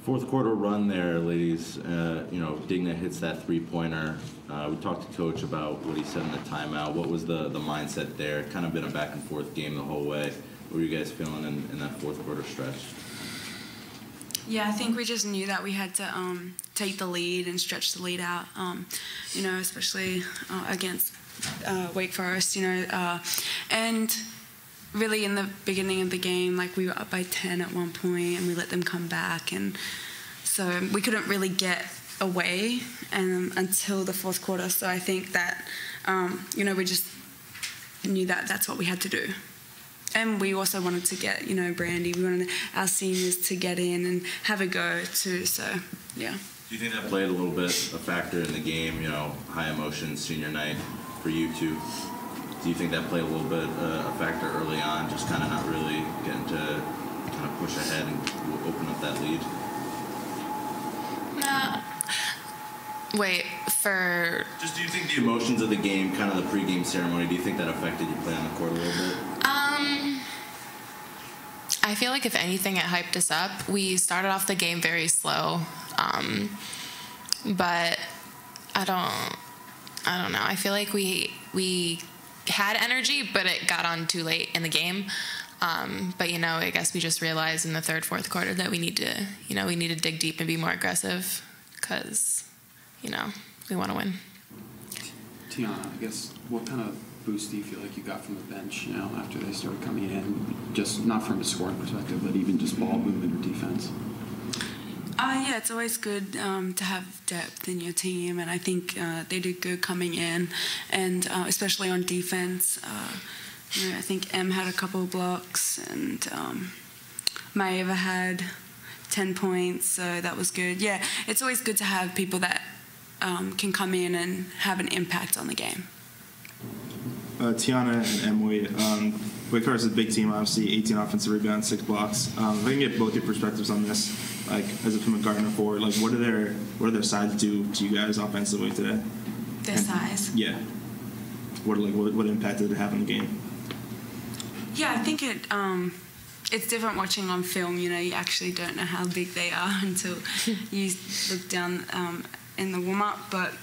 Fourth quarter run there, ladies. Digna hits that three-pointer. We talked to Coach about what he said in the timeout. What was the mindset there? Kind of been a back-and-forth game the whole way. What were you guys feeling in that fourth quarter stretch? Yeah, I think we just knew that we had to take the lead and stretch the lead out, especially against Wake Forest, and really in the beginning of the game, like we were up by 10 at one point and we let them come back, and so we couldn't really get away until the fourth quarter. So I think that, we just knew that that's what we had to do. And we also wanted to get, Brandy, we wanted our seniors to get in and have a go too, so, yeah. Do you think that played a little bit a factor in the game, high emotions, senior night for you two? Do you think that played a little bit a factor early on, just kind of not really getting to kind of push ahead and open up that lead? Wait, for... Just do you think the emotions of the game, kind of the pregame ceremony, do you think that affected your play on the court a little bit? I feel like if anything, it hyped us up. We started off the game very slow, but I don't know. I feel like we had energy, but it got on too late in the game. But I guess we just realized in the third, fourth quarter that we need to dig deep and be more aggressive because, we want to win. Tiana, I guess, what kind of boost do you feel like you got from the bench, after they started coming in, just not from a scoring perspective, but even just ball movement or defense? Yeah, it's always good to have depth in your team, and I think they did good coming in, and especially on defense. I think Em had a couple of blocks, and Maeva had 10 points, so that was good. Yeah, it's always good to have people that can come in and have an impact on the game. Tiana and Emily, Wake Forest is a big team, obviously, 18 offensive rebounds, 6 blocks. If I can get both your perspectives on this, like as a from a Gardner forward, like what do their sides do to you guys offensively today? Their size? Yeah. What impact did it have on the game? Yeah, I think it's different watching on film. You actually don't know how big they are until you look down in the warm up, but.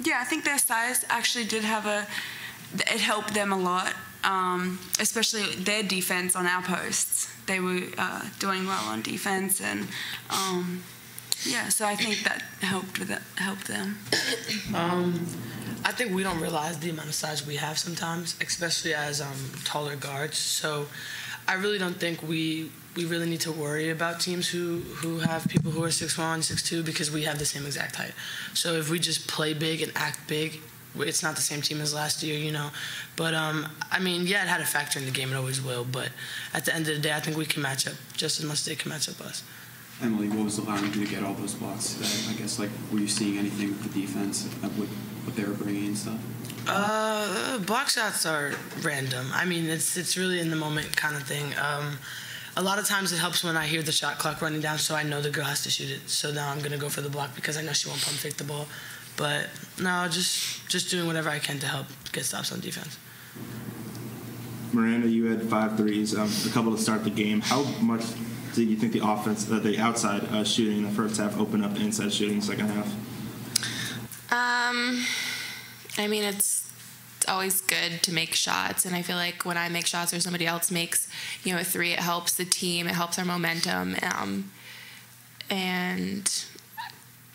Yeah, I think their size actually did it helped them a lot, especially their defense on our posts. They were doing well on defense, and so I think that helped them. I think we don't realize the amount of size we have sometimes, especially as taller guards. So I really don't think we really need to worry about teams who have people who are 6'1", 6'2", because we have the same exact height. So if we just play big and act big, it's not the same team as last year, But, it had a factor in the game. It always will. But at the end of the day, I think we can match up just as much as they can match up us. Emily, what was allowing you to get all those blocks today? I guess, were you seeing anything with the defense, with what they were bringing and stuff? Block shots are random. It's really in the moment kind of thing. A lot of times it helps when I hear the shot clock running down, so I know the girl has to shoot it. So now I'm going to go for the block because I know she won't pump fake the ball. But no, just doing whatever I can to help get stops on defense. Miranda, you had 5 threes, a couple to start the game. How much do you think the offense, the outside shooting in the first half opened up the inside shooting in the second half? It's always good to make shots, and I feel like when I make shots or somebody else makes, a three, it helps the team, it helps our momentum, and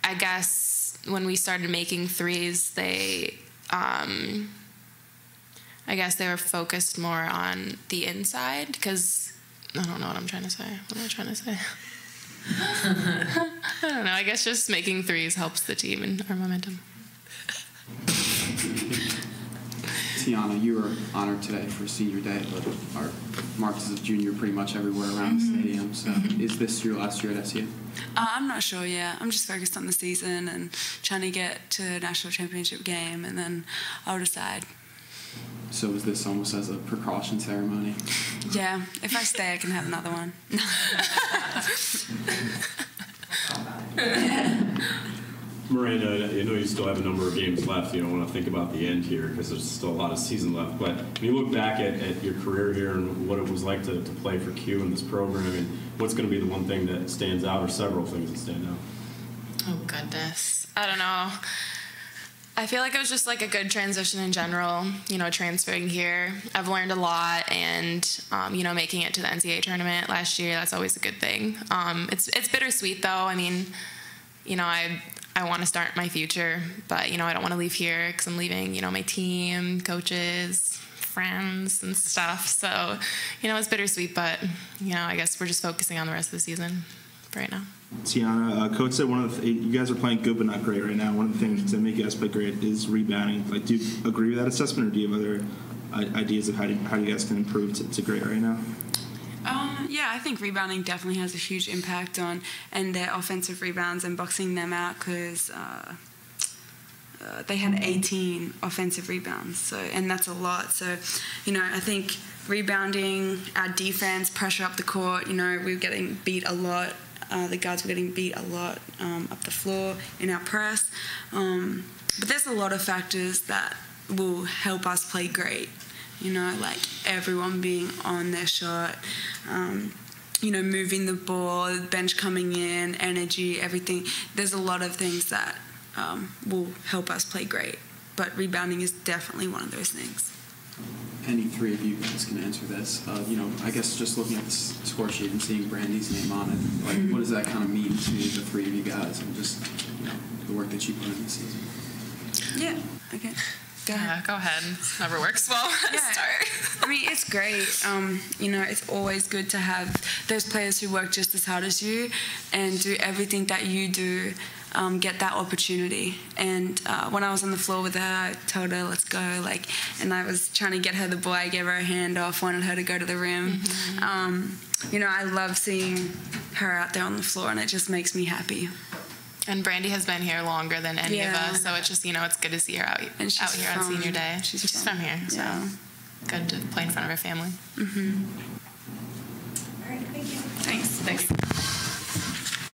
I guess when we started making threes, they were focused more on the inside, because I don't know what I'm trying to say. What am I trying to say? I don't know. I guess just making threes helps the team and our momentum. Tiana, you were honored today for Senior Day, but are marked as a junior pretty much everywhere around the stadium. So is this your last year at SU? I'm not sure yet. I'm just focused on the season and trying to get to a national championship game, and then I'll decide. So is this almost as a precaution ceremony? Yeah. If I stay, I can have another one. Miranda, I know you still have a number of games left. You don't want to think about the end here because there's still a lot of season left. But when you look back at your career here and what it was like to play for Q in this program, and what's going to be the one thing that stands out, or several things that stand out? Oh, goodness. I don't know. I feel like it was just like a good transition in general, you know, transferring here. I've learned a lot, and, you know, making it to the NCAA tournament last year, that's always a good thing. It's bittersweet, though. I mean, you know, I want to start my future, but, you know, I don't want to leave here because I'm leaving, you know, my team, coaches, friends, and stuff. So, you know, it's bittersweet, but, you know, I guess we're just focusing on the rest of the season for right now. Tiana, coach said you guys are playing good but not great right now. One of the things that make you guys play great is rebounding. Like, do you agree with that assessment, or do you have other ideas of how you guys can improve to great right now? Yeah, I think rebounding definitely has a huge impact on and their offensive rebounds and boxing them out, because they had 18 offensive rebounds, and that's a lot. So, you know, I think rebounding, our defense, pressure up the court. You know, we were getting beat a lot. The guards were getting beat a lot up the floor in our press. But there's a lot of factors that will help us play great. You know, like everyone being on their shot, you know, moving the ball, bench coming in, energy, everything. There's a lot of things that will help us play great. But rebounding is definitely one of those things. Any three of you guys can answer this. You know, I guess just looking at the score sheet and seeing Brandy's name on it, like, what does that kind of mean to the three of you guys, and just, you know, the work that you put in this season? Yeah. Okay. Go ahead. Go ahead. Whoever works well. Yeah. Start. I mean, it's great. You know, it's always good to have those players who work just as hard as you and do everything that you do, get that opportunity. And when I was on the floor with her, I told her, let's go. Like, and I was trying to get her the ball. I gave her a handoff, wanted her to go to the rim. You know, I love seeing her out there on the floor, and it just makes me happy. And Brandy has been here longer than any of us, so it's just, you know, it's good to see her out here on senior day. She's from here, so good to play in front of her family. All right, thank you. Thanks.